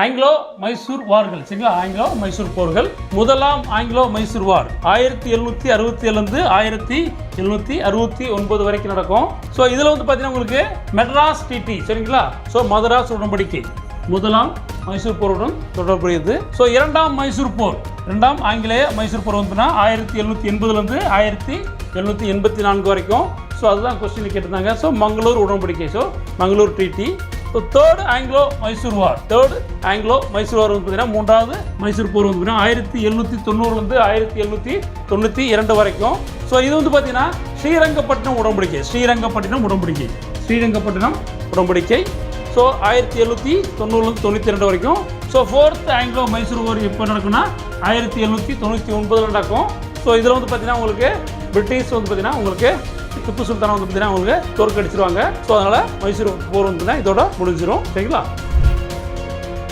Anglo Mysore வார்கள் சரிங்களா. Anglo Mysore போர்கள். முதலாம் ஆங்கிலோ மைசூர் வார் 1767 1769 வரைக்கும் நடக்கும். ஸோ இதில் வந்து பார்த்தீங்கன்னா உங்களுக்கு மெட்ராஸ் டிடி சரிங்களா. ஸோ மதராஸ் உடன்படிக்கை முதலாம் மைசூர் போருடன் தொடர்புடையது. ஸோ இரண்டாம் மைசூர் போர், இரண்டாம் ஆங்கிலேய மைசூர் போர் வந்து 1780 1784 வரைக்கும். ஸோ அதுதான் கொஸ்டின் கேட்டிருந்தாங்க. ஸோ மங்களூர் உடன்படிக்கை, so Mangalore treaty. So third Anglo Mysore war, third Anglo Mysore war வந்து பார்த்தீங்கன்னா மூன்றாவது மைசூர் போர் வந்து பார்த்தீங்கன்னா 1790 1792 வரைக்கும். ஸோ இது வந்து பார்த்தீங்கன்னா ஸ்ரீரங்கப்பட்டினம் உடன்படிக்கை, ஸ்ரீரங்கப்பட்டினம் உடன்படிக்கை, ஸ்ரீரங்கப்பட்டினம் உடன்படிக்கை. ஸோ 1790 92 வரைக்கும். ஸோ ஃபோர்த் ஆங்கிலோ மைசூர் வார் எப்போ நடக்குன்னா 1799 நடக்கும். ஸோ இதில் வந்து பார்த்தீங்கன்னா உங்களுக்கு பிரிட்டிஷ் வந்து பார்த்தீங்கன்னா உங்களுக்கு திப்பு சுல்தானை வந்து பார்த்தீங்கன்னா உங்களுக்கு தோற்கடிச்சிருவாங்க. ஸோ அதனால் மைசூர் போர் வந்து இதோட முடிஞ்சிடும் சரிங்களா.